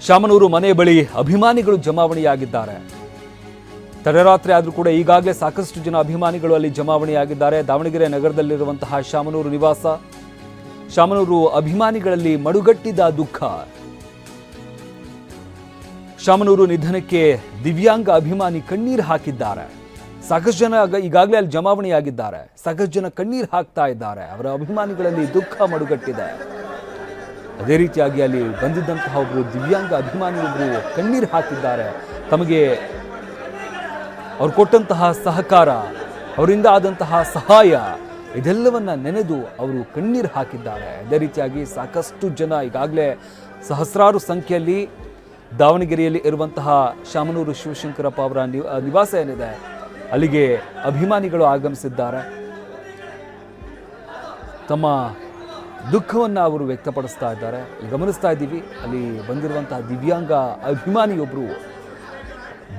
ಶಾಮನೂರು ಮನೆ ಬಳಿ ಅಭಿಮಾನಿಗಳು ಜಮಾವಣೆಯಾಗಿದ್ದಾರೆ. ತಡರಾತ್ರಿ ಆದರೂ ಕೂಡ ಈಗಾಗಲೇ ಸಾಕಷ್ಟು ಜನ ಅಭಿಮಾನಿಗಳು ಅಲ್ಲಿ ಜಮಾವಣೆಯಾಗಿದ್ದಾರೆ. ದಾವಣಗೆರೆ ನಗರದಲ್ಲಿರುವಂತಹ ಶಾಮನೂರು ನಿವಾಸ. ಶಾಮನೂರು ಅಭಿಮಾನಿಗಳಲ್ಲಿ ಮಡುಗಟ್ಟಿದ ದುಃಖ. ಶಾಮನೂರು ನಿಧನಕ್ಕೆ ದಿವ್ಯಾಂಗ ಅಭಿಮಾನಿ ಕಣ್ಣೀರು ಹಾಕಿದ್ದಾರೆ. ಸಾಕಷ್ಟು ಜನ ಈಗಾಗಲೇ ಅಲ್ಲಿ ಜಮಾವಣೆಯಾಗಿದ್ದಾರೆ. ಸಾಕಷ್ಟು ಜನ ಕಣ್ಣೀರು ಹಾಕ್ತಾ ಇದ್ದಾರೆ. ಅವರ ಅಭಿಮಾನಿಗಳಲ್ಲಿ ದುಃಖ ಮಡುಗಟ್ಟಿದೆ. ಅದೇ ರೀತಿಯಾಗಿ ಅಲ್ಲಿ ಬಂದಿದ್ದಂತಹ ಒಬ್ಬರು ದಿವ್ಯಾಂಗ ಅಭಿಮಾನಿಯೊಬ್ಬರು ಕಣ್ಣೀರು ಹಾಕಿದ್ದಾರೆ. ತಮಗೆ ಅವರು ಕೊಟ್ಟಂತಹ ಸಹಕಾರ, ಅವರಿಂದ ಆದಂತಹ ಸಹಾಯ, ಇದೆಲ್ಲವನ್ನ ನೆನೆದು ಅವರು ಕಣ್ಣೀರು ಹಾಕಿದ್ದಾರೆ. ಅದೇ ರೀತಿಯಾಗಿ ಸಾಕಷ್ಟು ಜನ ಈಗಾಗಲೇ ಸಹಸ್ರಾರು ಸಂಖ್ಯೆಯಲ್ಲಿ ದಾವಣಗೆರೆಯಲ್ಲಿ ಇರುವಂತಹ ಶಾಮನೂರು ಶಿವಶಂಕರಪ್ಪ ಅವರ ನಿವಾಸ ಏನಿದೆ ಅಲ್ಲಿಗೆ ಅಭಿಮಾನಿಗಳು ಆಗಮಿಸಿದ್ದಾರೆ. ತಮ್ಮ ದುಃಖವನ್ನು ಅವರು ವ್ಯಕ್ತಪಡಿಸ್ತಾ ಇದ್ದಾರೆ. ಗಮನಿಸ್ತಾ ಇದ್ದೀವಿ, ಅಲ್ಲಿ ಬಂದಿರುವಂತಹ ದಿವ್ಯಾಂಗ ಅಭಿಮಾನಿಯೊಬ್ಬರು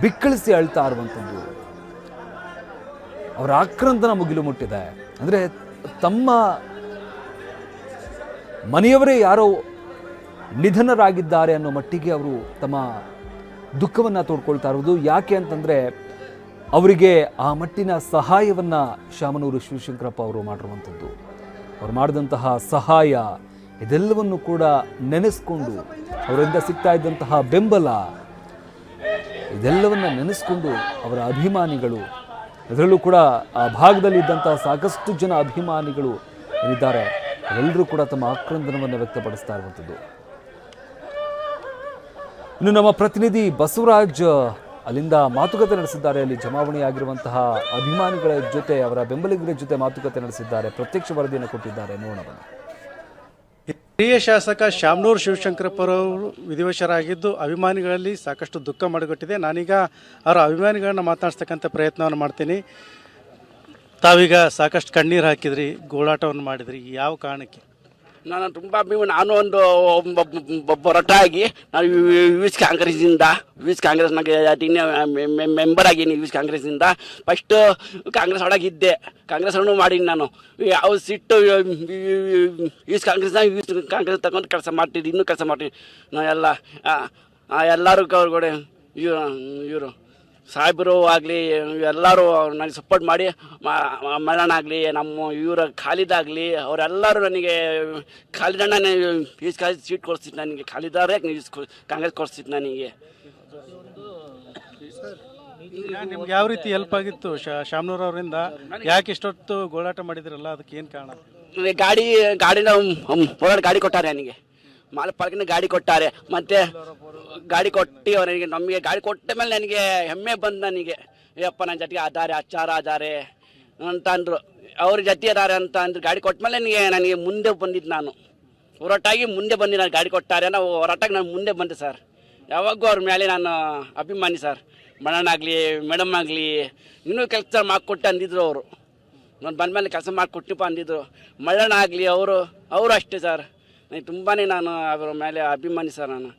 ಬಿಕ್ಕಳಿಸಿ ಅಳ್ತಾ ಇರುವಂಥದ್ದು. ಅವರ ಆಕ್ರಂದನ ಮುಗಿಲು ಮುಟ್ಟಿದೆ. ಅಂದರೆ ತಮ್ಮ ಮನೆಯವರೇ ಯಾರೋ ನಿಧನರಾಗಿದ್ದಾರೆ ಅನ್ನೋ ಮಟ್ಟಿಗೆ ಅವರು ತಮ್ಮ ದುಃಖವನ್ನು ತೋಡ್ಕೊಳ್ತಾ ಇರೋದು. ಯಾಕೆ ಅಂತಂದರೆ ಅವರಿಗೆ ಆ ಮಟ್ಟಿನ ಸಹಾಯವನ್ನು ಶಾಮನೂರು ಶಿವಶಂಕರಪ್ಪ ಅವರು ಮಾಡಿರುವಂಥದ್ದು. ಅವರು ಮಾಡಿದಂತಹ ಸಹಾಯ ಇದೆಲ್ಲವನ್ನು ಕೂಡ ನೆನೆಸ್ಕೊಂಡು, ಅವರಿಂದ ಸಿಗ್ತಾ ಇದ್ದಂತಹ ಬೆಂಬಲ ಇದೆಲ್ಲವನ್ನು ನೆನೆಸ್ಕೊಂಡು ಅವರ ಅಭಿಮಾನಿಗಳು, ಅದರಲ್ಲೂ ಕೂಡ ಆ ಭಾಗದಲ್ಲಿ ಇದ್ದಂತಹ ಸಾಕಷ್ಟು ಜನ ಅಭಿಮಾನಿಗಳು ಏನಿದ್ದಾರೆ ಅವರೆಲ್ಲರೂ ಕೂಡ ತಮ್ಮ ಆಕ್ರಂದನವನ್ನು ವ್ಯಕ್ತಪಡಿಸ್ತಾ ಇರುವಂಥದ್ದು. ಇನ್ನು ನಮ್ಮ ಪ್ರತಿನಿಧಿ ಬಸವರಾಜ್ ಅಲ್ಲಿಂದ ಮಾತುಕತೆ ನಡೆಸಿದ್ದಾರೆ. ಅಲ್ಲಿ ಜಮಾವಣೆಯಾಗಿರುವಂತಹ ಅಭಿಮಾನಿಗಳ ಜೊತೆ, ಅವರ ಬೆಂಬಲಿಗರ ಜೊತೆ ಮಾತುಕತೆ ನಡೆಸಿದ್ದಾರೆ. ಪ್ರತ್ಯಕ್ಷ ವರದಿಯನ್ನು ಕೊಟ್ಟಿದ್ದಾರೆ. ನೋಡೋಣ. ಹಿರಿಯ ಶಾಸಕ ಶಾಮನೂರು ಶಿವಶಂಕರಪ್ಪರವರು ವಿಧಿವಶರಾಗಿದ್ದು ಅಭಿಮಾನಿಗಳಲ್ಲಿ ಸಾಕಷ್ಟು ದುಃಖ ಮಾಡಿಕೊಟ್ಟಿದೆ. ನಾನೀಗ ಅವರ ಅಭಿಮಾನಿಗಳನ್ನ ಮಾತನಾಡಿಸ್ತಕ್ಕಂಥ ಪ್ರಯತ್ನವನ್ನು ಮಾಡ್ತೀನಿ. ತಾವೀಗ ಸಾಕಷ್ಟು ಕಣ್ಣೀರು ಹಾಕಿದ್ರಿ, ಗೋಳಾಟವನ್ನು ಮಾಡಿದ್ರಿ, ಯಾವ ಕಾರಣಕ್ಕೆ? ನಾನು ತುಂಬ ನಾನು ಒಂದು ಹೋರಾಟಾಗಿ ನಾನು ಯೂಸ್ ಕಾಂಗ್ರೆಸ್ನಾಗೆ ಮೆಂಬರ್ ಆಗೀನಿ. ಯೂಸ್ ಕಾಂಗ್ರೆಸ್ನಿಂದ ಫಸ್ಟು ಕಾಂಗ್ರೆಸ್ ಒಳಗಿದ್ದೆ, ಕಾಂಗ್ರೆಸ್ ಒಳಗೂ ಮಾಡೀನಿ. ನಾನು ಯಾವ ಸಿಟ್ಟು ಯೂಸ್ ಕಾಂಗ್ರೆಸ್ ತಗೊಂಡು ಕೆಲಸ ಮಾಡ್ತಿದ್ದೆ, ಇನ್ನೂ ಕೆಲಸ ಮಾಡ್ತೀನಿ. ನಾನು ಎಲ್ಲರೂ ಕೂಡ ಇವರು ಸಾಹೇಬರು ಆಗಲಿ ಎಲ್ಲರೂ ನನಗೆ ಸಪೋರ್ಟ್ ಮಾಡಿ, ಮರಣ ಆಗಲಿ, ನಮ್ಮ ಇವರ ಖಾಲಿದಾಗಲಿ ಅವರೆಲ್ಲರೂ ನನಗೆ ಖಾಲಿದಣ್ಣ ಈಸ್ ಕಾಲೇಜ್ ಸೀಟ್ ಕೊಡಿಸ್ತಿತ್ತು. ನನಗೆ ಖಾಲಿದಾರೇ ಕಾಂಗ್ರೆಸ್ ಕೊಡಿಸ್ತಿತ್ತು ನನಗೆ. ನಿಮ್ಗೆ ಯಾವ ರೀತಿ ಹೆಲ್ಪ್ ಆಗಿತ್ತು ಶಾಮನೂರು ಅವರಿಂದ? ಯಾಕೆ ಇಷ್ಟೊತ್ತು ಗೋಳಾಟ ಮಾಡಿದ್ರಲ್ಲ, ಅದಕ್ಕೆ ಏನು ಕಾರಣ? ಗಾಡಿನ ಹೋರಾಟ ಗಾಡಿ ಕೊಟ್ಟಾರೆ ನನಗೆ, ಮಾಲಪಾಲ್ಕಿನ ಗಾಡಿ ಕೊಟ್ಟಾರೆ. ಮತ್ತು ಗಾಡಿ ಕೊಟ್ಟು ಅವನಿಗೆ ನಮಗೆ ಗಾಡಿ ಕೊಟ್ಟ ಮೇಲೆ ನನಗೆ ಹೆಮ್ಮೆ ಬಂದು ನನಗೆ, ಅಯ್ಯಪ್ಪ ನನ್ನ ಜೊತೆಗೆ ಅದಾರೆ, ಅಚ್ಚಾರ ಅದಾರೆ ಅಂತ ಅಂದರು. ಅವ್ರ ಜೊತೆ ಅದಾರೆ ಅಂತ ಅಂದ್ರು. ಗಾಡಿ ಕೊಟ್ಟ ಮೇಲೆ ನನಗೆ ಮುಂದೆ ಬಂದಿದ್ದು, ನಾನು ಹೋರಾಟಾಗಿ ಮುಂದೆ ಬಂದು ನಾನು ಗಾಡಿ ಕೊಟ್ಟಾರೆ ನಾವು ಹೋರಾಟಾಗಿ ನಾನು ಮುಂದೆ ಬಂದೆ ಸರ್. ಯಾವಾಗೂ ಅವ್ರ ಮೇಲೆ ನಾನು ಅಭಿಮಾನಿ ಸರ್. ಮಣ್ಣಾಗಲಿ ಮೇಡಮ್ ಆಗಲಿ ಇನ್ನೂ ಕೆಲಸ ಮಾಡಿಕೊಟ್ಟು ಅಂದಿದ್ರು ಅವರು. ನಾನು ಬಂದ ಮೇಲೆ ಕೆಲಸ ಮಾಡಿಕೊಟ್ಟಿಪ್ಪ ಅಂದಿದ್ರು. ಮಳ್ಳಣ್ಣ ಆಗಲಿ ಅವರು ಅಷ್ಟೇ ಸರ್. ತುಂಬಾ ನಾನು ಅವರ ಮೇಲೆ ಅಭಿಮಾನಿ ಸರ್. ನಾನು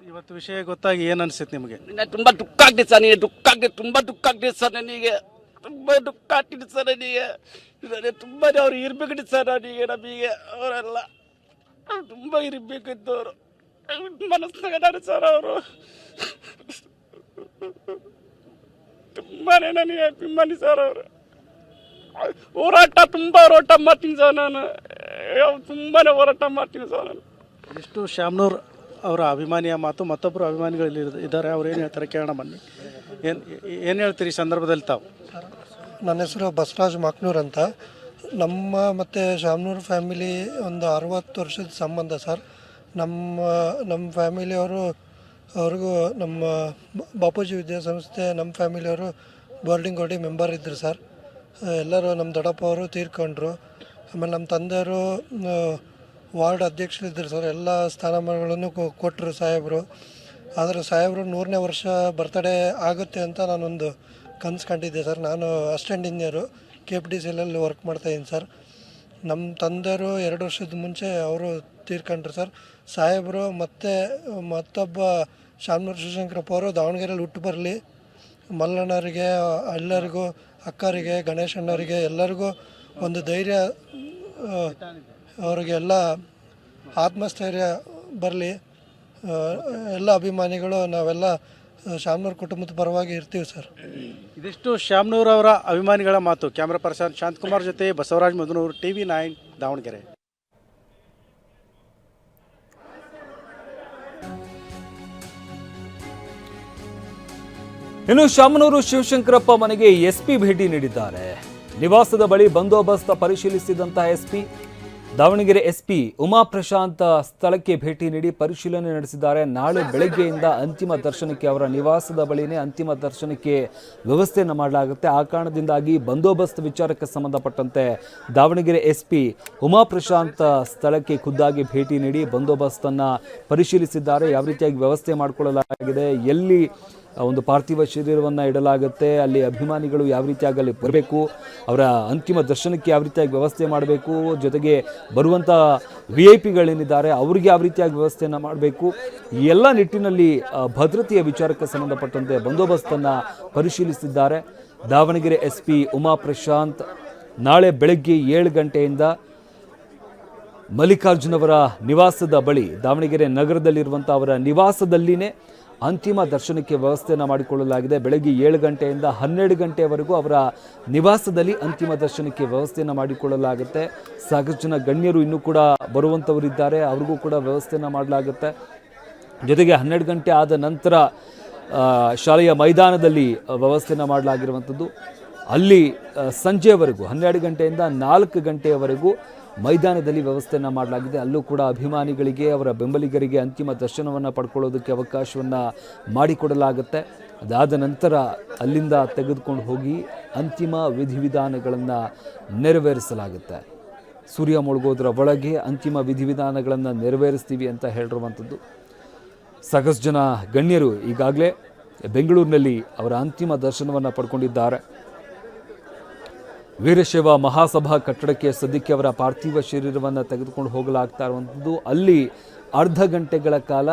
ಇವತ್ತು ವಿಷಯ ಗೊತ್ತಾಗಿ ಏನು ಅನಿಸುತ್ತೆ ನಿಮಗೆ? ತುಂಬ ದುಃಖ ಆಗ್ತಿದೆ ಸರ್. ತುಂಬ ದುಃಖ ಆಗ್ತಿದೆ ಸರ್. ನನಗೆ ತುಂಬ ದುಃಖ ಆಗ್ತಿದೆ ಸರ್. ನನಗೆ ತುಂಬ ಅವ್ರು ಇರಬೇಕಿತ್ತು ಸರ್. ನಮಗೆ ಅವರೆಲ್ಲ ತುಂಬ ಇರಬೇಕಿತ್ತು. ಅವರು ಮನಸ್ಸಿನಾಗ ಸರ್. ಅವರು ತುಂಬಾ ನನಗೆ ಅಭಿಮಾನಿ ಸರ್. ಅವರು ತುಂಬ ಹೋರಾಟ ಮಾಡ್ತೀನಿ ಸರ್. ನಾನು ತುಂಬಾ ಹೋರಾಟ ಮಾಡ್ತೀನಿ ಸರ್. ನಾನು ಎಷ್ಟು ಶಾಮನೂರು ಅವರ ಅಭಿಮಾನಿಯ ಮಾತು ಮತ್ತೊಬ್ಬರು ಅಭಿಮಾನಿಗಳು ಇದ್ದಾರೆ, ಅವ್ರು ಏನು ಹೇಳ್ತಾರೆ ಕೇಳೋಣ ಬನ್ನಿ. ಏನು ಹೇಳ್ತೀರಿ ಈ ಸಂದರ್ಭದಲ್ಲಿ ತಾವು? ನನ್ನ ಹೆಸರು ಬಸವರಾಜ್ ಮಾಕ್ನೂರ್ ಅಂತ. ನಮ್ಮ ಮತ್ತು ಶಾಮನೂರು ಫ್ಯಾಮಿಲಿ ಒಂದು 60 ವರ್ಷದ ಸಂಬಂಧ ಸರ್. ನಮ್ಮ ಫ್ಯಾಮಿಲಿಯವರು, ಅವ್ರಿಗೂ ನಮ್ಮ ಬಾಪೂಜಿ ವಿದ್ಯಾಸಂಸ್ಥೆ ನಮ್ಮ ಫ್ಯಾಮಿಲಿಯವರು ಬೋರ್ಡಿಂಗ್ ಮೆಂಬರ್ ಇದ್ದರು ಸರ್. ಎಲ್ಲರೂ ನಮ್ಮ ದೊಡ್ಡಪ್ಪ ಅವರು ತೀರ್ಕೊಂಡ್ರು. ಆಮೇಲೆ ನಮ್ಮ ತಂದೆಯವರು ವಾರ್ಡ್ ಅಧ್ಯಕ್ಷರಿದ್ದರು ಸರ್. ಎಲ್ಲ ಸ್ಥಾನಮಾನಗಳನ್ನು ಕೊಟ್ಟರು ಸಾಹೇಬರು. ಆದರೆ ಸಾಹೇಬರು 100ನೇ ವರ್ಷ ಬರ್ತಡೇ ಆಗುತ್ತೆ ಅಂತ ನಾನೊಂದು ಕನಸು ಕಂಡಿದ್ದೆ ಸರ್. ನಾನು ಅಸಿಸ್ಟೆಂಟ್ ಇಂಜಿನಿಯರು KPTCL ವರ್ಕ್ ಮಾಡ್ತಾಯಿದ್ದೀನಿ ಸರ್. ನಮ್ಮ ತಂದೆಯವರು 2 ವರ್ಷದ ಮುಂಚೆ ಅವರು ತೀರ್ಕೊಂಡ್ರು ಸರ್. ಸಾಹೇಬರು ಮತ್ತೊಬ್ಬ ಶಾಮನೂರು ಶಿವಶಂಕರಪ್ಪ ಅವರು ದಾವಣಗೆರೆಯಲ್ಲಿ ಹುಟ್ಟು ಬರಲಿ, ಮಲ್ಲಣ್ಣರಿಗೆ ಎಲ್ಲರಿಗೂ, ಅಕ್ಕರಿಗೆ, ಗಣೇಶಣ್ಣವರಿಗೆ ಎಲ್ಲರಿಗೂ ಒಂದು ಧೈರ್ಯ, ಅವರಿಗೆಲ್ಲ ಆತ್ಮಸ್ಥೈರ್ಯ ಬರಲಿ. ಎಲ್ಲ ಅಭಿಮಾನಿಗಳು ನಾವೆಲ್ಲ ಶಾಮನೂರು ಕುಟುಂಬದ ಪರವಾಗಿ ಇರ್ತೀವಿ ಸರ್. ಇದಿಷ್ಟು ಶಾಮನೂರ್ ಅವರ ಅಭಿಮಾನಿಗಳ ಮಾತು. ಕ್ಯಾಮ್ರಾ ಪರ್ಸನ್ ಶಾಂತಕುಮಾರ್ ಜೊತೆ ಬಸವರಾಜ್ ಮಧುನೂರು, TV9 ದಾವಣಗೆರೆ. ಇನ್ನು ಶಾಮನೂರು ಶಿವಶಂಕರಪ್ಪ ಮನೆಗೆ ಎಸ್ಪಿ ಭೇಟಿ ನೀಡಿದ್ದಾರೆ. ನಿವಾಸದ ಬಳಿ ಬಂದೋಬಸ್ತ್ ಪರಿಶೀಲಿಸಿದಂತಹ ಎಸ್ಪಿ ದಾವಣಗೆರೆ ಎಸ್ಪಿ ಉಮಾ ಪ್ರಶಾಂತ್ ಸ್ಥಳಕ್ಕೆ ಭೇಟಿ ನೀಡಿ ಪರಿಶೀಲನೆ ನಡೆಸಿದ್ದಾರೆ. ನಾಳೆ ಬೆಳಗ್ಗೆಯಿಂದ ಅಂತಿಮ ದರ್ಶನಕ್ಕೆ ಅವರ ನಿವಾಸದ ಬಳಿನೇ ಅಂತಿಮ ದರ್ಶನಕ್ಕೆ ವ್ಯವಸ್ಥೆಯನ್ನು ಮಾಡಲಾಗುತ್ತೆ. ಆ ಕಾರಣದಿಂದಾಗಿ ಬಂದೋಬಸ್ತ್ ವಿಚಾರಕ್ಕೆ ಸಂಬಂಧಪಟ್ಟಂತೆ ದಾವಣಗೆರೆ ಎಸ್ಪಿ ಉಮಾ ಪ್ರಶಾಂತ್ ಸ್ಥಳಕ್ಕೆ ಖುದ್ದಾಗಿ ಭೇಟಿ ನೀಡಿ ಬಂದೋಬಸ್ತನ್ನು ಪರಿಶೀಲಿಸಿದ್ದಾರೆ. ಯಾವ ರೀತಿಯಾಗಿ ವ್ಯವಸ್ಥೆ ಮಾಡಿಕೊಳ್ಳಲಾಗಿದೆ, ಎಲ್ಲಿ ಒಂದು ಪಾರ್ಥಿವ ಶರೀರವನ್ನು ಇಡಲಾಗುತ್ತೆ, ಅಲ್ಲಿ ಅಭಿಮಾನಿಗಳು ಯಾವ ರೀತಿಯಾಗಿ ಅಲ್ಲಿ ಬರಬೇಕು, ಅವರ ಅಂತಿಮ ದರ್ಶನಕ್ಕೆ ಯಾವ ರೀತಿಯಾಗಿ ವ್ಯವಸ್ಥೆ ಮಾಡಬೇಕು, ಜೊತೆಗೆ ಬರುವಂಥ VIP ಅವರಿಗೆ ಯಾವ ರೀತಿಯಾಗಿ ವ್ಯವಸ್ಥೆಯನ್ನು ಮಾಡಬೇಕು, ಈ ಎಲ್ಲ ನಿಟ್ಟಿನಲ್ಲಿ ಭದ್ರತೆಯ ವಿಚಾರಕ್ಕೆ ಸಂಬಂಧಪಟ್ಟಂತೆ ಬಂದೋಬಸ್ತನ್ನು ಪರಿಶೀಲಿಸಿದ್ದಾರೆ. ದಾವಣಗೆರೆ ಎಸ್ಪಿ ಉಮಾ ಪ್ರಶಾಂತ್ ನಾಳೆ ಬೆಳಗ್ಗೆ 7 ಗಂಟೆಯಿಂದ ಮಲ್ಲಿಕಾರ್ಜುನವರ ನಿವಾಸದ ಬಳಿ ದಾವಣಗೆರೆ ನಗರದಲ್ಲಿರುವಂಥ ಅವರ ನಿವಾಸದಲ್ಲಿನೇ ಅಂತಿಮ ದರ್ಶನಕ್ಕೆ ವ್ಯವಸ್ಥೆಯನ್ನು ಮಾಡಿಕೊಳ್ಳಲಾಗಿದೆ. ಬೆಳಗ್ಗೆ 7 ಗಂಟೆಯಿಂದ 12 ಗಂಟೆಯವರೆಗೂ ಅವರ ನಿವಾಸದಲ್ಲಿ ಅಂತಿಮ ದರ್ಶನಕ್ಕೆ ವ್ಯವಸ್ಥೆಯನ್ನು ಮಾಡಿಕೊಳ್ಳಲಾಗುತ್ತೆ. ಸಾಕಷ್ಟು ಜನ ಗಣ್ಯರು ಇನ್ನೂ ಕೂಡ ಬರುವಂಥವರಿದ್ದಾರೆ, ಅವ್ರಿಗೂ ಕೂಡ ವ್ಯವಸ್ಥೆಯನ್ನು ಮಾಡಲಾಗುತ್ತೆ. ಜೊತೆಗೆ 12 ಗಂಟೆ ಆದ ನಂತರ ಶಾಲೆಯ ಮೈದಾನದಲ್ಲಿ ವ್ಯವಸ್ಥೆಯನ್ನು ಮಾಡಲಾಗಿರುವಂಥದ್ದು. ಅಲ್ಲಿ ಸಂಜೆವರೆಗೂ 12 ಗಂಟೆಯಿಂದ 4 ಗಂಟೆಯವರೆಗೂ ಮೈದಾನದಲ್ಲಿ ವ್ಯವಸ್ಥೆಯನ್ನು ಮಾಡಲಾಗಿದೆ. ಅಲ್ಲೂ ಕೂಡ ಅಭಿಮಾನಿಗಳಿಗೆ, ಅವರ ಬೆಂಬಲಿಗರಿಗೆ ಅಂತಿಮ ದರ್ಶನವನ್ನು ಪಡ್ಕೊಳ್ಳೋದಕ್ಕೆ ಅವಕಾಶವನ್ನು ಮಾಡಿಕೊಡಲಾಗುತ್ತೆ. ಅದಾದ ನಂತರ ಅಲ್ಲಿಂದ ತೆಗೆದುಕೊಂಡು ಹೋಗಿ ಅಂತಿಮ ವಿಧಿವಿಧಾನಗಳನ್ನು ನೆರವೇರಿಸಲಾಗುತ್ತೆ. ಸೂರ್ಯ ಮುಳುಗೋದ್ರ ಒಳಗೆ ಅಂತಿಮ ವಿಧಿವಿಧಾನಗಳನ್ನು ನೆರವೇರಿಸ್ತೀವಿ ಅಂತ ಹೇಳಿರುವಂಥದ್ದು. ಸಾಕಷ್ಟು ಜನ ಗಣ್ಯರು ಈಗಾಗಲೇ ಬೆಂಗಳೂರಿನಲ್ಲಿ ಅವರ ಅಂತಿಮ ದರ್ಶನವನ್ನು ಪಡ್ಕೊಂಡಿದ್ದಾರೆ. ವೀರಶೈವ ಮಹಾಸಭಾ ಕಟ್ಟಡಕ್ಕೆ ಸದ್ಯಕ್ಕೆ ಅವರ ಪಾರ್ಥಿವ ಶರೀರವನ್ನು ತೆಗೆದುಕೊಂಡು ಹೋಗಲಾಗ್ತಾ ಇರುವಂಥದ್ದು. ಅಲ್ಲಿ ಅರ್ಧ ಗಂಟೆಗಳ ಕಾಲ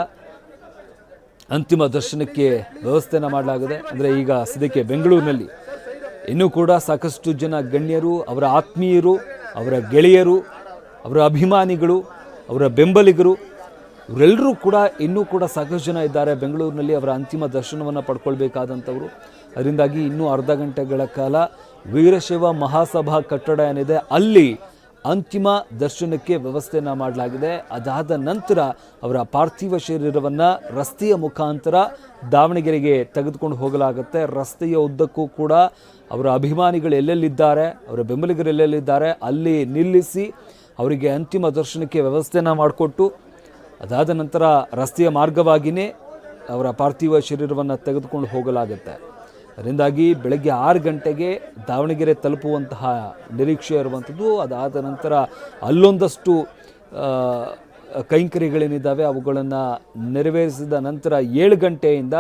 ಅಂತಿಮ ದರ್ಶನಕ್ಕೆ ವ್ಯವಸ್ಥೆಯನ್ನು ಮಾಡಲಾಗಿದೆ. ಅಂದರೆ ಈಗ ಸದ್ಯಕ್ಕೆ ಬೆಂಗಳೂರಿನಲ್ಲಿ ಇನ್ನೂ ಕೂಡ ಸಾಕಷ್ಟು ಜನ ಗಣ್ಯರು, ಅವರ ಆತ್ಮೀಯರು, ಅವರ ಗೆಳೆಯರು, ಅವರ ಅಭಿಮಾನಿಗಳು, ಅವರ ಬೆಂಬಲಿಗರು ಇವರೆಲ್ಲರೂ ಕೂಡ ಇನ್ನೂ ಕೂಡ ಸಾಕಷ್ಟು ಜನ ಇದ್ದಾರೆ ಬೆಂಗಳೂರಿನಲ್ಲಿ ಅವರ ಅಂತಿಮ ದರ್ಶನವನ್ನು ಪಡ್ಕೊಳ್ಬೇಕಾದಂಥವರು. ಅದರಿಂದಾಗಿ ಇನ್ನೂ ಅರ್ಧ ಗಂಟೆಗಳ ಕಾಲ ವೀರಶೈವ ಮಹಾಸಭಾ ಕಟ್ಟಡ ಏನಿದೆ ಅಲ್ಲಿ ಅಂತಿಮ ದರ್ಶನಕ್ಕೆ ವ್ಯವಸ್ಥೆಯನ್ನು ಮಾಡಲಾಗಿದೆ. ಅದಾದ ನಂತರ ಅವರ ಪಾರ್ಥಿವ ಶರೀರವನ್ನು ರಸ್ತೆಯ ಮುಖಾಂತರ ದಾವಣಗೆರೆಗೆ ತೆಗೆದುಕೊಂಡು ಹೋಗಲಾಗುತ್ತೆ. ರಸ್ತೆಯ ಉದ್ದಕ್ಕೂ ಕೂಡ ಅವರ ಅಭಿಮಾನಿಗಳು ಎಲ್ಲೆಲ್ಲಿದ್ದಾರೆ, ಅವರ ಬೆಂಬಲಿಗರು ಎಲ್ಲೆಲ್ಲಿದ್ದಾರೆ ಅಲ್ಲಿ ನಿಲ್ಲಿಸಿ ಅವರಿಗೆ ಅಂತಿಮ ದರ್ಶನಕ್ಕೆ ವ್ಯವಸ್ಥೆಯನ್ನು ಮಾಡಿಕೊಟ್ಟು ಅದಾದ ನಂತರ ರಸ್ತೆಯ ಮಾರ್ಗವಾಗಿಯೇ ಅವರ ಪಾರ್ಥಿವ ಶರೀರವನ್ನು ತೆಗೆದುಕೊಂಡು ಹೋಗಲಾಗುತ್ತೆ. ಅದರಿಂದಾಗಿ ಬೆಳಗ್ಗೆ 6 ಗಂಟೆಗೆ ದಾವಣಗೆರೆ ತಲುಪುವಂತಹ ನಿರೀಕ್ಷೆ ಇರುವಂಥದ್ದು. ಅದಾದ ನಂತರ ಅಲ್ಲೊಂದಷ್ಟು ಕೈಂಕರ್ಯಗಳೇನಿದ್ದಾವೆ ಅವುಗಳನ್ನು ನೆರವೇರಿಸಿದ ನಂತರ 7 ಗಂಟೆಯಿಂದ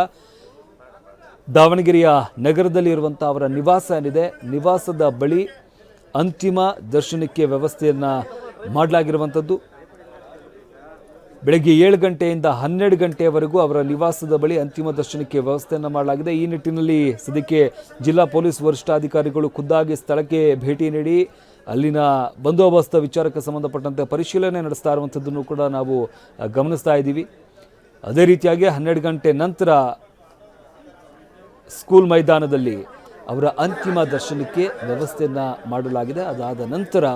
ದಾವಣಗೆರೆಯ ನಗರದಲ್ಲಿರುವಂಥ ಅವರ ನಿವಾಸ ಏನಿದೆ, ನಿವಾಸದ ಬಳಿ ಅಂತಿಮ ದರ್ಶನಕ್ಕೆ ವ್ಯವಸ್ಥೆಯನ್ನು ಮಾಡಲಾಗಿರುವಂಥದ್ದು. ಬೆಳಗ್ಗೆ 7 ಗಂಟೆಯಿಂದ 12 ಗಂಟೆಯವರೆಗೂ ಅವರ ನಿವಾಸದ ಬಳಿ ಅಂತಿಮ ದರ್ಶನಕ್ಕೆ ವ್ಯವಸ್ಥೆಯನ್ನು ಮಾಡಲಾಗಿದೆ. ಈ ನಿಟ್ಟಿನಲ್ಲಿ ಸದ್ಯಕ್ಕೆ ಜಿಲ್ಲಾ ಪೊಲೀಸ್ ವರಿಷ್ಠಾಧಿಕಾರಿಗಳು ಖುದ್ದಾಗಿ ಸ್ಥಳಕ್ಕೆ ಭೇಟಿ ನೀಡಿ ಅಲ್ಲಿನ ಬಂದೋಬಸ್ತ್ ವಿಚಾರಕ್ಕೆ ಸಂಬಂಧಪಟ್ಟಂತೆ ಪರಿಶೀಲನೆ ನಡೆಸ್ತಾ ಇರುವಂಥದ್ದನ್ನು ಕೂಡ ನಾವು ಗಮನಿಸ್ತಾ ಇದ್ದೀವಿ. ಅದೇ ರೀತಿಯಾಗಿ 12 ಗಂಟೆ ನಂತರ ಸ್ಕೂಲ್ ಮೈದಾನದಲ್ಲಿ ಅವರ ಅಂತಿಮ ದರ್ಶನಕ್ಕೆ ವ್ಯವಸ್ಥೆಯನ್ನು ಮಾಡಲಾಗಿದೆ. ಅದಾದ ನಂತರ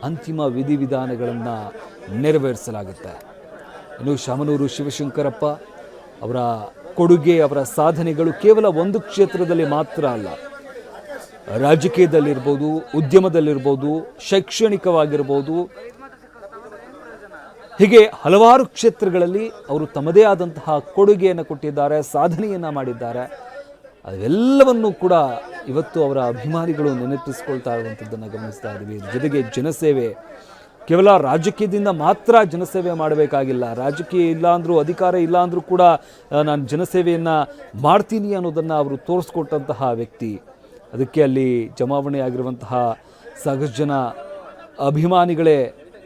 ಅಂತಿಮ ವಿಧಿವಿಧಾನಗಳನ್ನು ನೆರವೇರಿಸಲಾಗುತ್ತೆ. ಇನ್ನು ಶಾಮನೂರು ಶಿವಶಂಕರಪ್ಪ ಅವರ ಕೊಡುಗೆ, ಅವರ ಸಾಧನೆಗಳು ಕೇವಲ ಒಂದು ಕ್ಷೇತ್ರದಲ್ಲಿ ಮಾತ್ರ ಅಲ್ಲ, ರಾಜಕೀಯದಲ್ಲಿರ್ಬೋದು, ಉದ್ಯಮದಲ್ಲಿರ್ಬೋದು, ಶೈಕ್ಷಣಿಕವಾಗಿರ್ಬೋದು, ಹೀಗೆ ಹಲವಾರು ಕ್ಷೇತ್ರಗಳಲ್ಲಿ ಅವರು ತಮ್ಮದೇ ಆದಂತಹ ಕೊಡುಗೆಯನ್ನು ಕೊಟ್ಟಿದ್ದಾರೆ, ಸಾಧನೆಯನ್ನು ಮಾಡಿದ್ದಾರೆ. ಅದೆಲ್ಲವನ್ನೂ ಕೂಡ ಇವತ್ತು ಅವರ ಅಭಿಮಾನಿಗಳು ನೆನಪಿಸ್ಕೊಳ್ತಾ ಇರುವಂಥದ್ದನ್ನು ಗಮನಿಸ್ತಾ ಇದ್ದೀವಿ. ಜೊತೆಗೆ ಜನಸೇವೆ, ಕೇವಲ ರಾಜಕೀಯದಿಂದ ಮಾತ್ರ ಜನಸೇವೆ ಮಾಡಬೇಕಾಗಿಲ್ಲ, ರಾಜಕೀಯ ಇಲ್ಲ ಅಂದರೂ, ಅಧಿಕಾರ ಇಲ್ಲ ಅಂದರೂ ಕೂಡ ನಾನು ಜನಸೇವೆಯನ್ನು ಮಾಡ್ತೀನಿ ಅನ್ನೋದನ್ನು ಅವರು ತೋರಿಸ್ಕೊಟ್ಟಂತಹ ವ್ಯಕ್ತಿ. ಅದಕ್ಕೆ ಅಲ್ಲಿ ಜಮಾವಣೆ ಆಗಿರುವಂತಹ ಸಾಕಷ್ಟು ಜನ ಅಭಿಮಾನಿಗಳೇ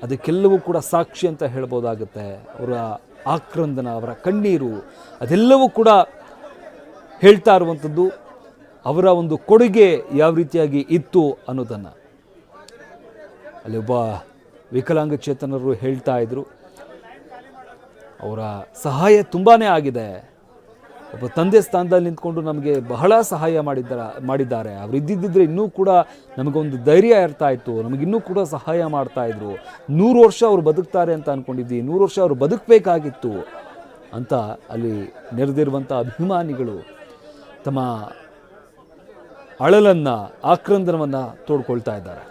ಅದಕ್ಕೆಲ್ಲವೂ ಕೂಡ ಸಾಕ್ಷಿ ಅಂತ ಹೇಳ್ಬೋದಾಗುತ್ತೆ. ಅವರ ಆಕ್ರಂದನ, ಅವರ ಕಣ್ಣೀರು, ಅದೆಲ್ಲವೂ ಕೂಡ ಹೇಳ್ತಾ ಇರುವಂಥದ್ದು ಅವರ ಒಂದು ಕೊಡುಗೆ ಯಾವ ರೀತಿಯಾಗಿ ಇತ್ತು ಅನ್ನೋದನ್ನು. ಅಲ್ಲಿ ಒಬ್ಬ ವಿಕಲಾಂಗಚೇತನರು ಹೇಳ್ತಾ ಇದ್ರು, ಅವರ ಸಹಾಯ ತುಂಬಾ ಆಗಿದೆ. ಒಬ್ಬ ತಂದೆ ಸ್ಥಾನದಲ್ಲಿ ನಿಂತ್ಕೊಂಡು ನಮಗೆ ಬಹಳ ಸಹಾಯ ಮಾಡಿದ್ದಾರೆ. ಅವರು ಇದ್ದಿದ್ದರೆ ಇನ್ನೂ ಕೂಡ ನಮಗೊಂದು ಧೈರ್ಯ ಇರ್ತಾ ಇತ್ತು, ನಮಗಿನ್ನೂ ಕೂಡ ಸಹಾಯ ಮಾಡ್ತಾಯಿದ್ರು. 100 ವರ್ಷ ಅವರು ಬದುಕ್ತಾರೆ ಅಂತ ಅಂದ್ಕೊಂಡಿದ್ವಿ, 100 ವರ್ಷ ಅವರು ಬದುಕಬೇಕಾಗಿತ್ತು ಅಂತ ಅಲ್ಲಿ ನೆರೆದಿರುವಂಥ ಅಭಿಮಾನಿಗಳು ತಮ್ಮ ಅಳಲನ್ನು, ಆಕ್ರಂದನವನ್ನು ತೋಡ್ಕೊಳ್ತಾ ಇದ್ದಾರೆ.